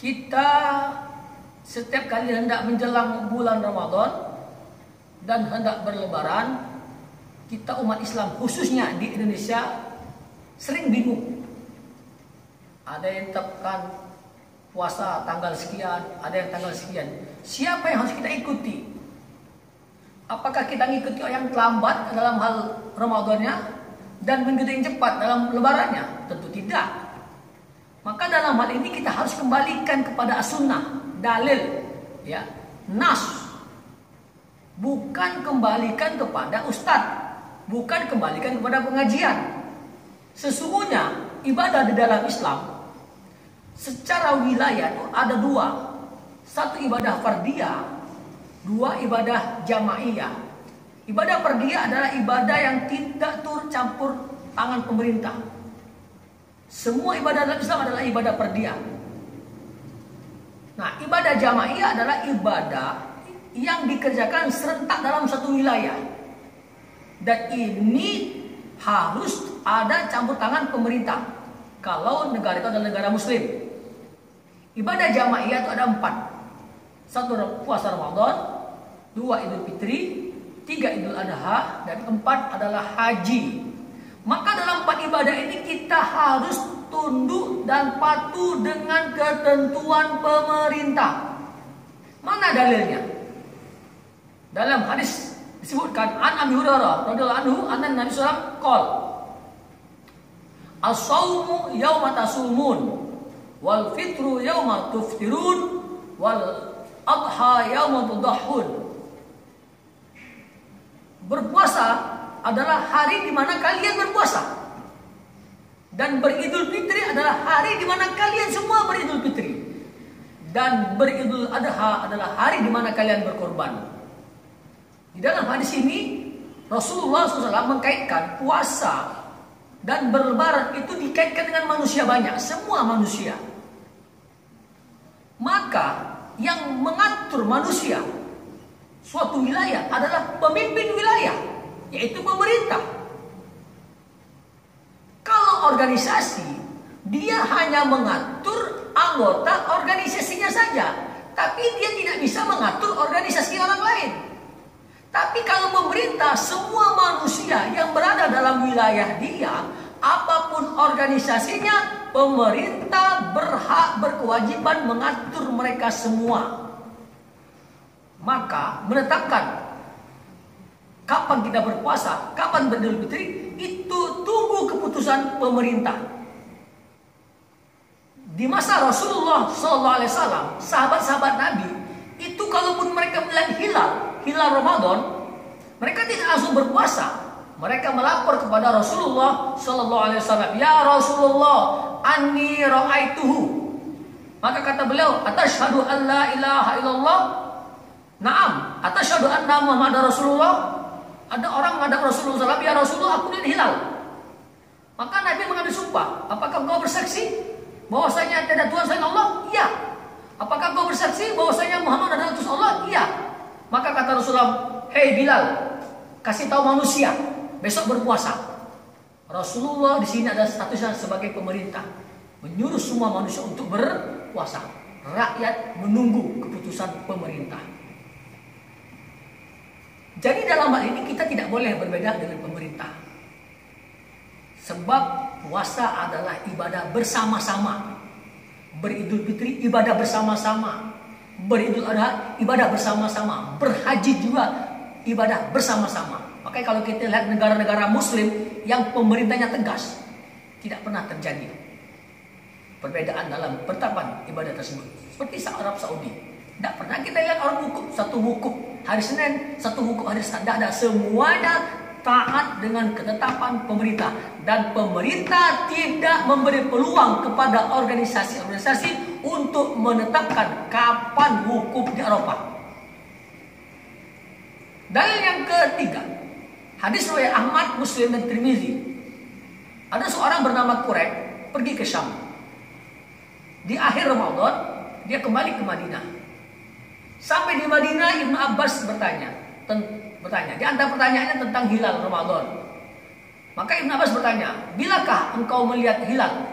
Kita setiap kali hendak menjelang bulan Ramadan dan hendak berlebaran, kita umat Islam khususnya di Indonesia sering bingung. Ada yang tetapkan puasa tanggal sekian, ada yang tanggal sekian. Siapa yang harus kita ikuti? Apakah kita mengikuti yang terlambat dalam hal Ramadannya dan mengikuti yang cepat dalam lebarannya? Tentu tidak. Maka dalam hal ini kita harus kembalikan kepada as-sunnah, dalil, ya, nas. Bukan kembalikan kepada ustadz, bukan kembalikan kepada pengajian. Sesungguhnya ibadah di dalam Islam secara wilayah itu ada dua. Satu ibadah fardiyah, dua ibadah jamaiyah. Ibadah fardiyah adalah ibadah yang tidak turut campur tangan pemerintah. Semua ibadah dalam Islam adalah ibadah fardiyah. Nah, ibadah jamaiyah adalah ibadah yang dikerjakan serentak dalam satu wilayah. Dan ini harus ada campur tangan pemerintah. Kalau negara itu adalah negara muslim. Ibadah jamaiyah itu ada 4. 1 puasa Ramadan, 2 Idul Fitri, 3 Idul Adha, dan 4 adalah haji. Maka dalam 4 ibadah ini kita harus tunduk dan patuh dengan ketentuan pemerintah. Mana dalilnya? Dalam hadis disebutkan an Abi Hurairah radhiyallahu anhu anna Nabi sallallahu alaihi wasallam qol as-shaumu yauma tasumun wal fitru yauma tuftirun wal adha yauma tudahhun. Berpuasa adalah hari di mana kalian berpuasa, dan beridul fitri adalah hari di mana kalian semua beridul fitri, dan beridul adha adalah hari di mana kalian berkorban. Di dalam hadis ini Rasulullah SAW mengkaitkan puasa dan berlebaran itu dikaitkan dengan manusia banyak, semua manusia. Maka yang mengatur manusia suatu wilayah adalah pemimpin wilayah, yaitu pemerintah. Kalau organisasi, dia hanya mengatur anggota organisasinya saja, tapi dia tidak bisa mengatur organisasi orang lain. Tapi kalau pemerintah, semua manusia yang berada dalam wilayah dia, apapun organisasinya, pemerintah berhak berkewajiban mengatur mereka semua. Maka menetapkan kapan kita berpuasa, kapan beridul fitri, itu tunggu keputusan pemerintah. Di masa Rasulullah SAW, sahabat-sahabat Nabi itu kalaupun mereka melihat hilal Ramadan, mereka tidak langsung berpuasa. Mereka melapor kepada Rasulullah SAW, ya Rasulullah, anni ra'aituhu. Maka kata beliau, atasyhadu an la ilaha illallah? Naam, atasyhadu anna Muhammadar Rasulullah? Ada orang menghadap Rasulullah SAW, ya Rasulullah, aku lihat hilal. Maka Nabi mengambil sumpah, apakah kau bersaksi bahwasanya tidak Tuhan selain Allah? Iya. Apakah kau bersaksi bahwasanya Muhammad adalah utusan Allah? Iya. Maka kata Rasulullah, hei Bilal, kasih tahu manusia besok berpuasa. Rasulullah di sini adalah statusnya sebagai pemerintah, menyuruh semua manusia untuk berpuasa. Rakyat menunggu keputusan pemerintah. Jadi dalam hal ini kita tidak boleh berbeda dengan pemerintah. Sebab puasa adalah ibadah bersama-sama. Beridul fitri ibadah bersama-sama. Beridul adha ibadah bersama-sama. Berhaji juga ibadah bersama-sama. Makanya kalau kita lihat negara-negara muslim yang pemerintahnya tegas, tidak pernah terjadi perbedaan dalam penetapan ibadah tersebut. Seperti Arab Saudi, tidak pernah kita lihat orang wukuf, satu wukuf hari Senin, satu wukuf hari Selasa. Tidak ada, semuanya taat dengan ketetapan pemerintah. Dan pemerintah tidak memberi peluang kepada organisasi-organisasi untuk menetapkan kapan wukuf di Arafah. Dalil yang ketiga, hadis riwayat Ahmad, Muslim, dan Tirmizi. Ada seorang bernama Quraib pergi ke Syam. Di akhir Ramadan dia kembali ke Madinah. Sampai di Madinah Ibnu Abbas bertanya. Di antara pertanyaannya tentang hilal Ramadan. Maka Ibnu Abbas bertanya, bilakah engkau melihat hilal?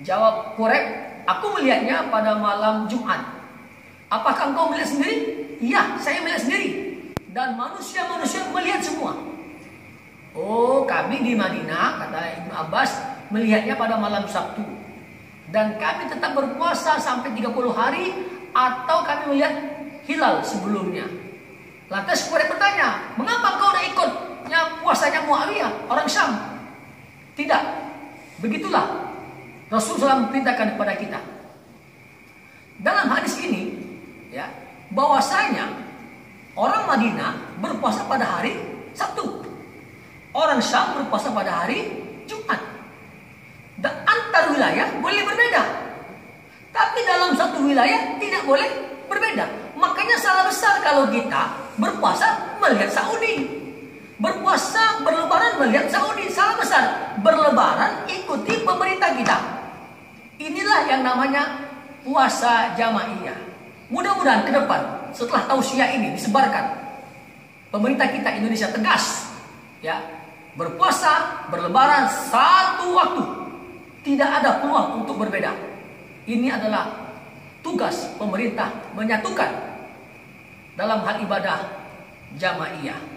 Jawab Quraib, Aku melihatnya pada malam Jumat. Apakah engkau melihat sendiri? Iya, saya melihat sendiri. Dan manusia-manusia melihat semua. Oh, kami di Madinah, kata Ibnu Abbas, melihatnya pada malam Sabtu. Dan kami tetap berpuasa sampai 30 hari, atau kami melihat hilal sebelumnya. Lantas Quraisy bertanya, mengapa engkau udah ikutnya puasanya Muawiyah, orang Syam? Tidak, begitulah Rasulullah memperintahkan kepada kita. Dalam hadis ini, ya, bahwasanya orang Madinah berpuasa pada hari Sabtu, orang Syam berpuasa pada hari Jumat. Dan antar wilayah boleh berbeda, tapi dalam satu wilayah tidak boleh berbeda. Makanya salah besar kalau kita berpuasa melihat Saudi, berpuasa berlebaran melihat Saudi. Salah besar. Berlebaran ikuti pemerintah kita. Inilah yang namanya puasa jamaiyah. Mudah-mudahan ke depan setelah tausiah ini disebarkan, pemerintah kita Indonesia tegas, ya, berpuasa berlebaran satu waktu, tidak ada peluang untuk berbeda. Ini adalah tugas pemerintah menyatukan dalam hal ibadah jamaiyah.